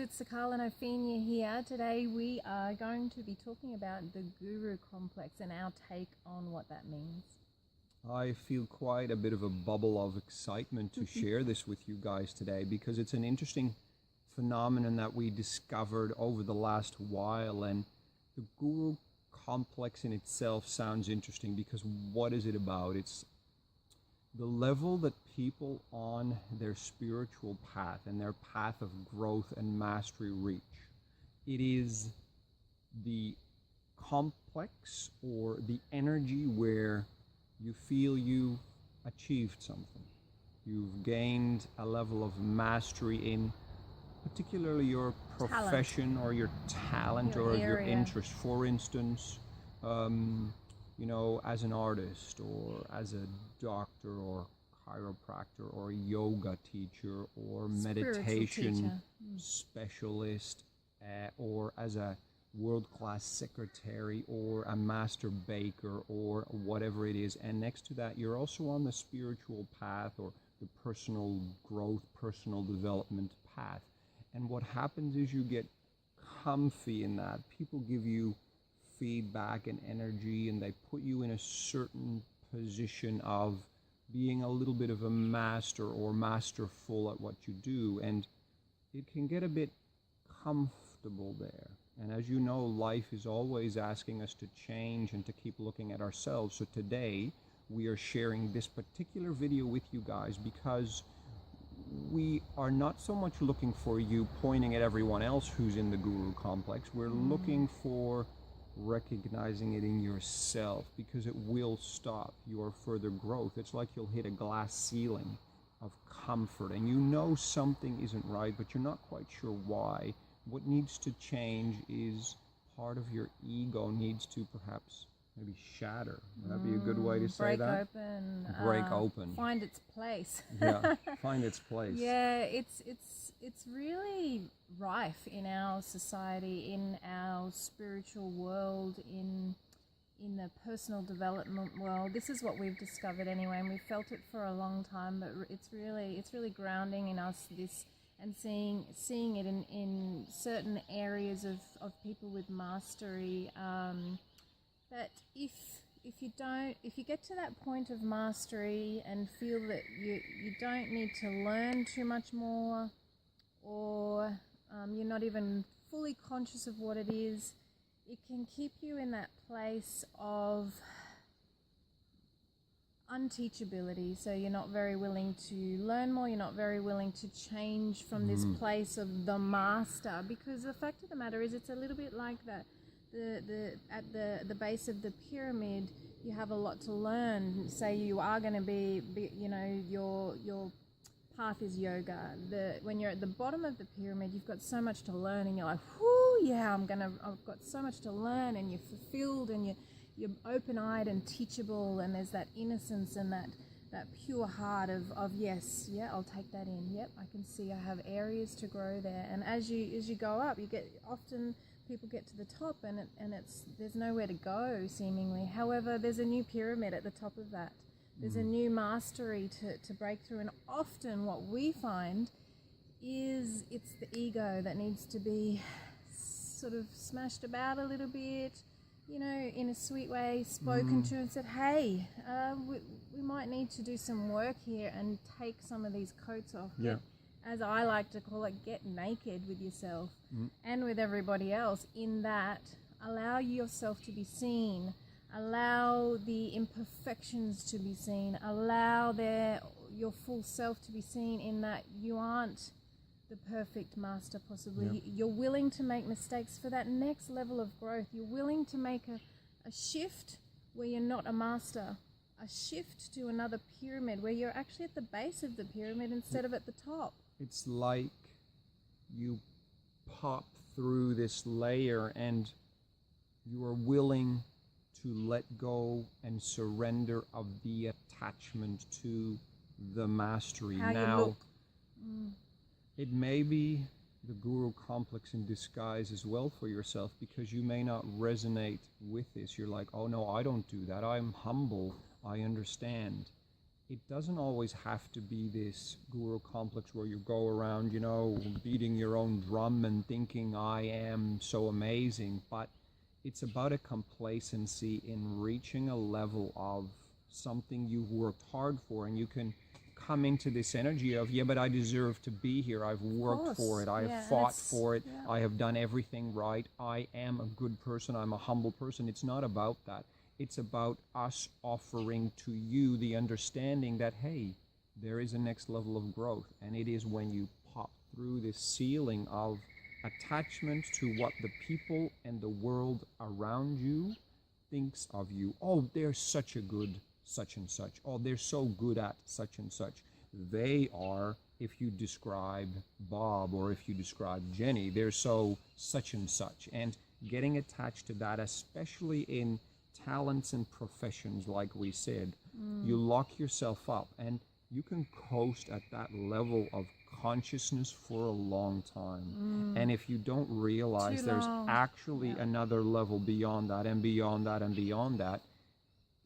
it's Sikaal and Opheana here. Today we are going to be talking about the guru complex and our take on what that means. I feel quite a bit of a bubble of excitement to share this with you guys today, because it's an interesting phenomenon that we discovered over the last while. And the guru complex in itself sounds interesting because what is it about? It's the level that people on their spiritual path and their path of growth and mastery reach. It is the complex or the energy where you feel you've achieved something. You've gained a level of mastery in particularly your profession or your talent or your interest. For instance, you know, as an artist or as a doctor or chiropractor or yoga teacher or meditation specialist, or as a world-class secretary or a master baker or whatever it is. And next to that, you're also on the spiritual path or the personal growth, personal development path. And what happens is you get comfy in that. People give you feedback and energy, and they put you in a certain position of being a little bit of a master or masterful at what you do, and it can get a bit comfortable there. And as you know, life is always asking us to change and to keep looking at ourselves. So today we are sharing this particular video with you guys because we are not so much looking for you pointing at everyone else who's in the guru complex. We're looking for recognizing it in yourself, because it will stop your further growth. It's like you'll hit a glass ceiling of comfort and you know something isn't right, but you're not quite sure why. What needs to change is part of your ego needs to perhaps maybe shatter. Would that be a good way to say that? Break open. Find its place. Yeah, find its place. Yeah, it's really rife in our society, in our spiritual world, in the personal development world. This is what we've discovered anyway, and we've felt it for a long time. But it's really grounding in us, this, and seeing it in certain areas of people with mastery. That if you get to that point of mastery and feel that you don't need to learn too much more, or you're not even fully conscious of what it is, it can keep you in that place of unteachability. So you're not very willing to learn more, you're not very willing to change from this place of the master, because the fact of the matter is it's a little bit like that. At the base of the pyramid, you have a lot to learn. Say you are going to be, you know, your path is yoga. When you're at the bottom of the pyramid, you've got so much to learn, and you're like, whoo, yeah, I've got so much to learn, and you're fulfilled, and you're open-eyed and teachable, and there's that innocence and that pure heart of yes, yeah, I'll take that in. Yep, I can see I have areas to grow there. And as you go up, you get often. People get to the top and there's nowhere to go seemingly. However, there's a new pyramid at the top of that. There's a new mastery to break through, and often what we find is it's the ego that needs to be sort of smashed about a little bit, you know, in a sweet way, spoken to and said, hey, we might need to do some work here and take some of these coats off. Yeah. As I like to call it, get naked with yourself and with everybody else. In that, allow yourself to be seen, allow the imperfections to be seen, allow your full self to be seen, in that you aren't the perfect master possibly. You're willing to make mistakes for that next level of growth. You're willing to make a shift where you're not a master, a shift to another pyramid where you're actually at the base of the pyramid instead of at the top. It's like you pop through this layer and you are willing to let go and surrender of the attachment to the mastery. How now, you look. It may be the guru complex in disguise as well for yourself, because you may not resonate with this. You're like, oh no, I don't do that. I'm humble. I understand. it doesn't always have to be this guru complex where you go around, you know, beating your own drum and thinking I am so amazing, but it's about a complacency in reaching a level of something you've worked hard for, and you can come into this energy of, yeah, but I deserve to be here. I've worked for it. I have fought for it. Yeah. I have done everything right. I am a good person. I'm a humble person. It's not about that. It's about us offering to you the understanding that, hey, there is a next level of growth. And it is when you pop through this ceiling of attachment to what the people and the world around you thinks of you. Oh, they're such a good such and such. Oh, they're so good at such and such. They are, if you describe Bob or if you describe Jenny, they're so such and such. And getting attached to that, especially in talents and professions, like we said, you lock yourself up, and you can coast at that level of consciousness for a long time. And if you don't realize there's actually another level beyond that and beyond that and beyond that,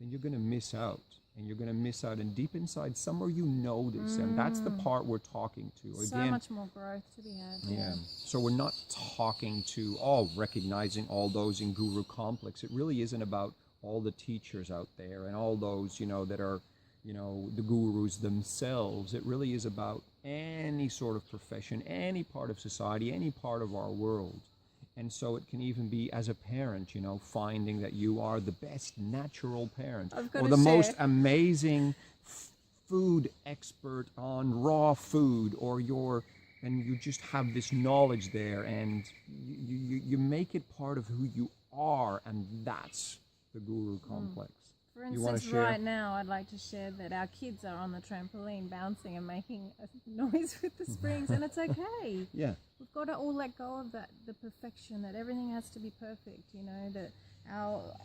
then you're going to miss out. And you're going to miss out. And deep inside, somewhere you know this. And that's the part we're talking to. Again, so much more growth to be had. Yeah. So we're not talking to, recognizing all those in guru complex. It really isn't about all the teachers out there and all those, you know, that are, you know, the gurus themselves. It really is about any sort of profession, any part of society, any part of our world. And so it can even be as a parent, you know, finding that you are the best natural parent or the most amazing food expert on raw food, or and you just have this knowledge there, and you make it part of who you are, and that's the guru complex. For instance, right now, I'd like to share that our kids are on the trampoline bouncing and making a noise with the springs, and it's okay. Yeah. We've got to all let go of that, the perfection, that everything has to be perfect, you know, that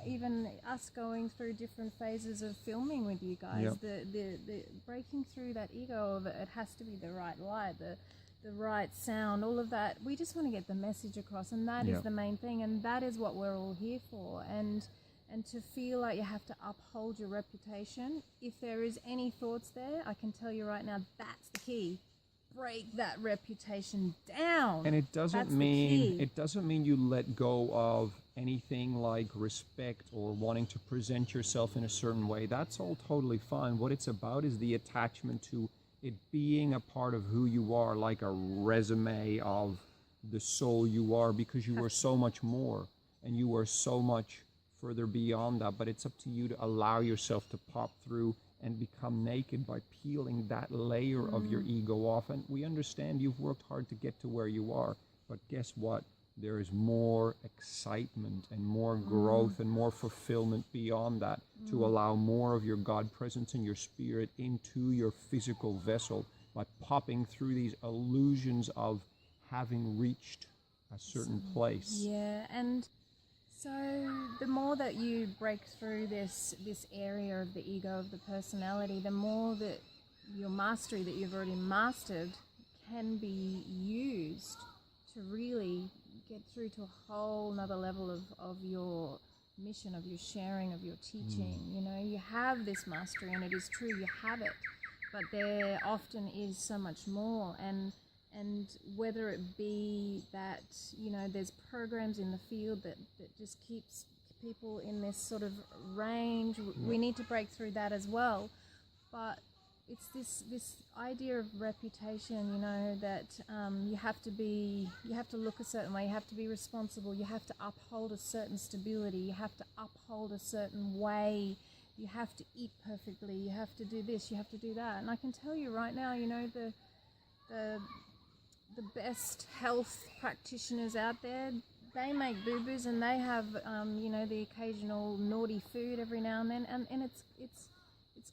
even us going through different phases of filming with you guys, the breaking through that ego of it has to be the right light, the right sound, all of that. We just want to get the message across, and that is the main thing, and that is what we're all here for. And to feel like you have to uphold your reputation, if there is any thoughts there, I can tell you right now, that's the key. Break that reputation down. And it doesn't mean you let go of anything like respect or wanting to present yourself in a certain way. That's all totally fine. What it's about is the attachment to it being a part of who you are, like a resume of the soul you are, because you are so much more, and you are so much further beyond that. But it's up to you to allow yourself to pop through and become naked by peeling that layer of your ego off. And we understand you've worked hard to get to where you are, but guess what? There is more excitement and more growth and more fulfillment beyond that, to allow more of your God presence and your spirit into your physical vessel by popping through these illusions of having reached a certain place. Yeah, and so the more that you break through this area of the ego, of the personality, the more that your mastery that you've already mastered can be used to really get through to a whole nother level of your mission, of your sharing, of your teaching. You know, you have this mastery, and it is true, you have it, but there often is so much more. And whether it be that, you know, there's programs in the field that just keeps people in this sort of range, we need to break through that as well. But it's this idea of reputation, you know, that you have to look a certain way, you have to be responsible, you have to uphold a certain stability, you have to uphold a certain way, you have to eat perfectly, you have to do this, you have to do that. And I can tell you right now, you know, the best health practitioners out there, they make boo-boos, and they have, you know, the occasional naughty food every now and then, and it's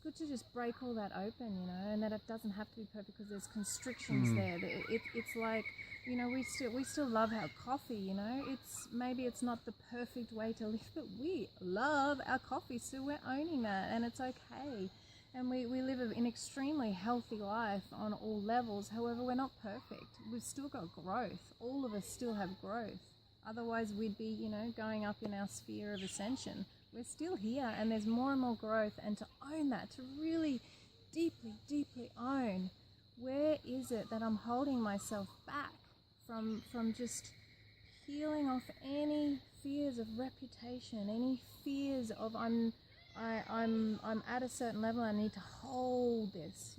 good to just break all that open, you know, and that it doesn't have to be perfect because there's constrictions there. It's like, you know, we still love our coffee, you know. It's not the perfect way to live, but we love our coffee, so we're owning that, and it's okay. And we live an extremely healthy life on all levels. However, we're not perfect. We've still got growth. All of us still have growth. Otherwise, we'd be, you know, going up in our sphere of ascension. We're still here, and there's more and more growth. And to own that, to really deeply, deeply own, where is it that I'm holding myself back from just peeling off any fears of reputation, any fears of I'm at a certain level, I need to hold this.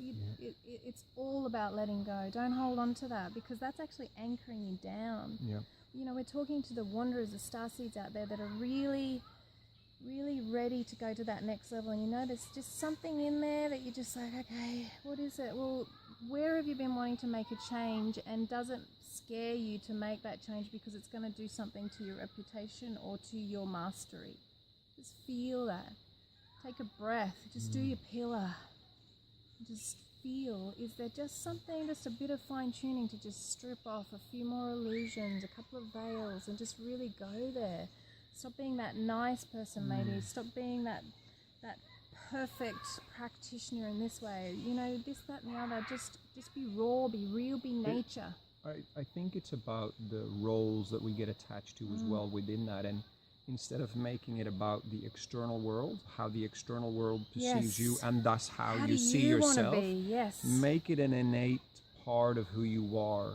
It's all about letting go. Don't hold on to that, because that's actually anchoring you down. Yeah. You know, we're talking to the wanderers, the starseeds out there that are really, really ready to go to that next level. And you know, there's just something in there that you're just like, okay, what is it? Well, where have you been wanting to make a change, and doesn't scare you to make that change because it's going to do something to your reputation or to your mastery? Just feel that. Take a breath. Just do your pillar. Just feel, is there just something, just a bit of fine tuning to just strip off a few more illusions, a couple of veils, and just really go there. Stop being that nice person, maybe. Stop being that perfect practitioner in this way. You know, this, that, and the other. Just be raw, be real, be nature. I think it's about the roles that we get attached to as well within that. And instead of making it about the external world, how the external world perceives you, and thus how you see yourself, make it an innate part of who you are.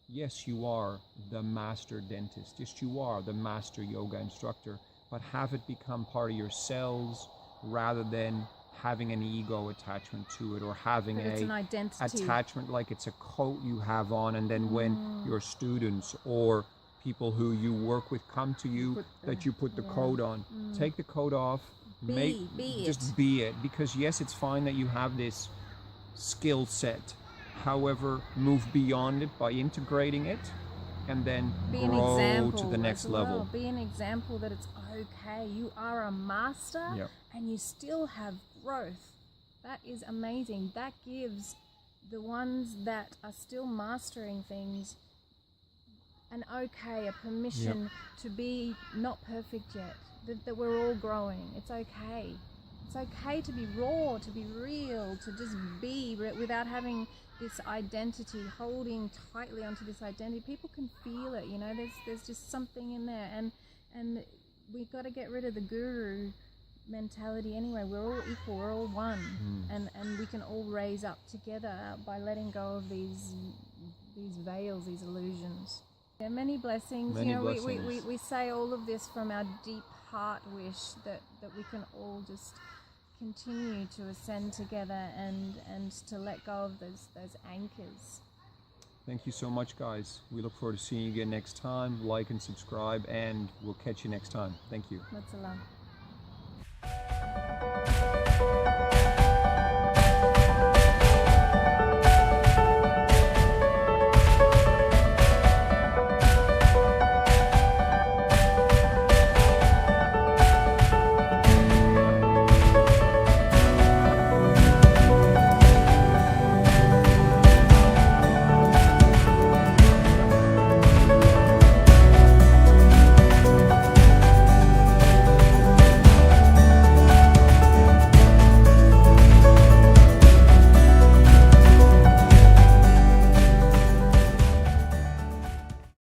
Yes, you are the master dentist. Yes, you are the master yoga instructor. But have it become part of your cells rather than having an ego attachment to it, or having an identity attachment like it's a coat you have on, and then when your students or people who you work with come to you, that you put the coat on. Take the coat off. Just be it. Because yes, it's fine that you have this skill set. However, move beyond it by integrating it, and then grow to the next level. Be an example that it's okay. You are a master, and you still have growth. That is amazing. That gives the ones that are still mastering things an okay, a permission to be not perfect yet, that we're all growing. It's okay. It's okay to be raw, to be real, to just be without having this identity, holding tightly onto this identity. People can feel it, you know, there's just something in there, and we've got to get rid of the guru mentality anyway. We're all equal, we're all one, and we can all raise up together by letting go of these veils, these illusions. Yeah, many blessings. We say all of this from our deep heart wish that we can all just continue to ascend together and to let go of those anchors. Thank you so much, guys. We look forward to seeing you again next time. Like and subscribe, and we'll catch you next time. Thank you. Lots of love.